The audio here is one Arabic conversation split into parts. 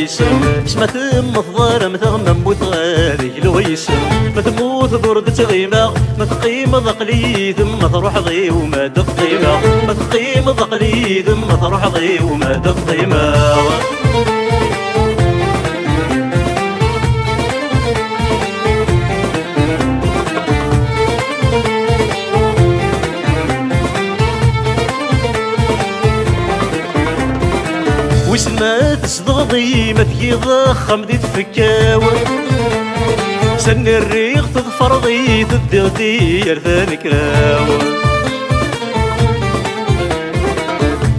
الويسم اسما تم الظالم تغمم بوتغاري الويسم ما تموت ضرد تغيمة ما تقيم ضقلي ثم تروح ضي وما دقيمة ما تقيم ضقلي ثم تروح ضي وما دقيمة وسما تصدغضي ما تيضخم دي تفكاوى سن الريق تظفرضي تدغدي يرثان كراوى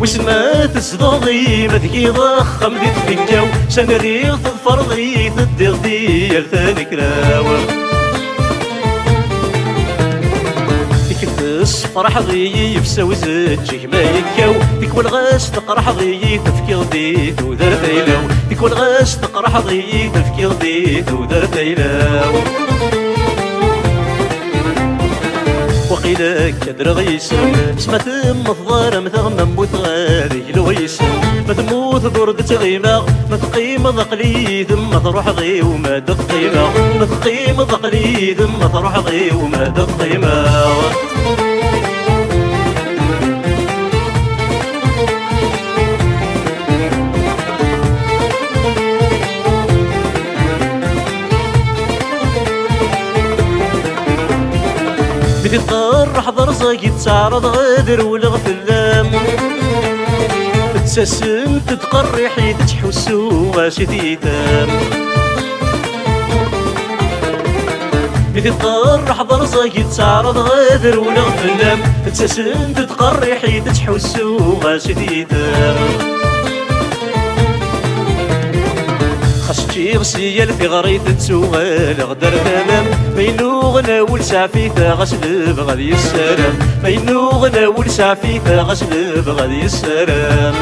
وسما تصدغضي ما تيضخم دي تفكاوى سن الريق تظفرضي تدغدي يرثان كراوى فرح ضيي يفسوي زجك ما يكاو ديك والغاس تقرح ضيي تفكير ديت ودار تيلاو ديك والغاس تقرح ضيي تفكير ديت ودار تيلاو وقيلا كدر غيسم اسما تم الظالم تغمم بوتغاري الويسم ما تموت ضرد تغيمة ما تقيم ضقلي ثم تروح ضي وما دقيمة ما تقيم ضقلي ثم تروح ضي وما دقيمة بدي تطرح ضرزك يتعرض غادر والغفلام تسسم تتقرحي تتحسو غاشي تيتام بدي تطرح ضرزك يتعرض غادر والغفلام تسسم تتقرحي تتحسو غاشي تيتام خشتي غسيال في غريت تسوغال غدر تمام مينو غنا ولسعفيتا غسلب غادي السلام مينو غنا ولسعفيتا غسلب غادي السلام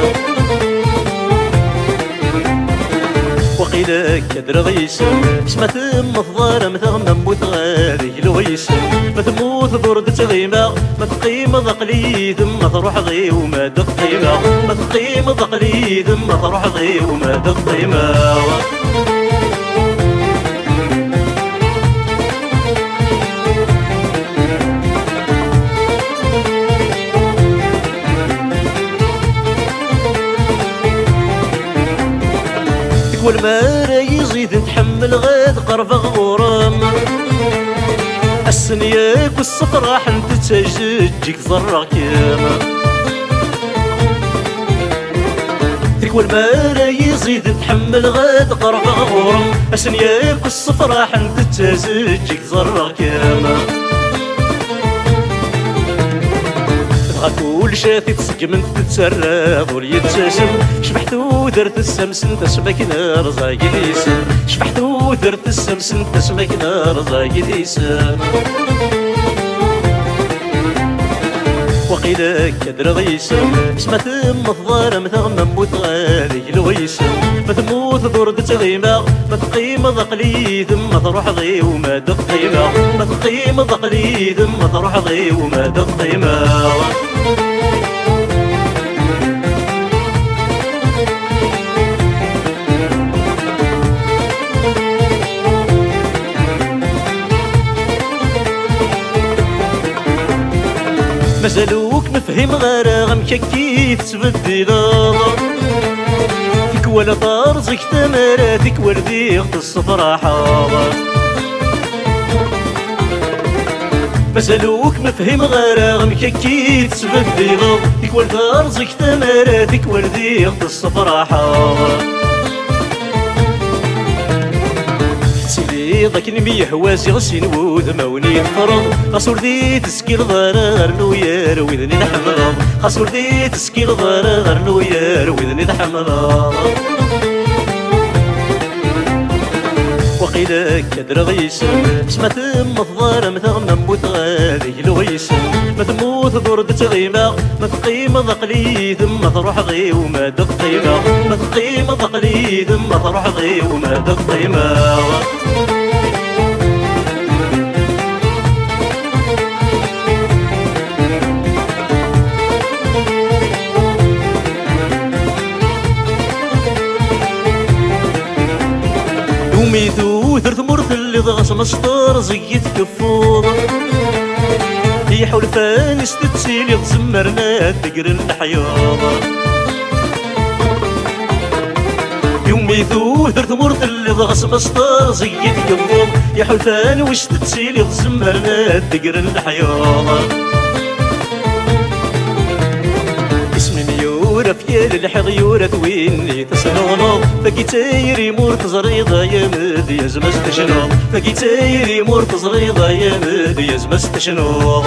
وقيلا كدر غيسم اسما تم الظالم تغمم بوتغاري الويسم ما تموت ضرد تغيمة ما تقيم ضقلي ثم تروح ضي وما دقيمة ما تقيم ضقلي ثم تروح ضي وما دقيمة والمارا يزيد نتحمل غاد قرب غورام السنياك والصفر راح نتسججك زرع كيما ترك والمارا يزيد نتحمل غاد قرب غورام السنياك والصفر راح نتسججك زرع كيما كل شاتي تسقمنت تتسرب وليتساسم شبحت ودرت السمس انت سمكنا رزاقي ديسم شبحت ودرت السمس انت سمكنا رزاقي ديسم وقيلا كدر غيسم اسما تم الظالم تغمم بوتغاري الويسم ما تموت ضرد تغيمة ما تقيم ضقلي ثم تروح ضي وما دقيمة ما تقيم ضقلي ثم تروح ضي وما دقيمة مازالوك نفهم غرام كيف تبدل فيك ولا طارزك تماراتك ورديق الصفرا حاضر مازالوك مفهم غرام كيف تبدل فيك ولا طارزك تماراتك ورديق الصفرا حاضر ذاك نميه واسي غسين وذ موني فرض خاصور ذي تسكيل ضرر نوير وذني نحمل خاصور ذي تسكيل ضرر نوير وذني نحمل وقيلا كدر غيسم اسما تم الظالم تغمم بوتغاري الويسم ما تموت ضرد تغيمة ما تقيم ضقلي ثم تروح ضي وما دقيمة ما تقيم ضقلي ثم تروح ضي وما دقيمة يومي ثوثر ثمرت اللي ضغط مسطر زيت كفوض هي حول فانس تتسيلي تزمرنا تقر الحياض يومي ثوثر ثمرت اللي ضغط مسطر زيت كفوض يا حول فانس تتسيلي تزمرنا تقر الحياض فيال الحغيورة ويني تسنونو فكي تايري مور تزريضة يا مدي يا زمس تشنو فكي تايري مور تزريضة يا مدي يا زمس تشنو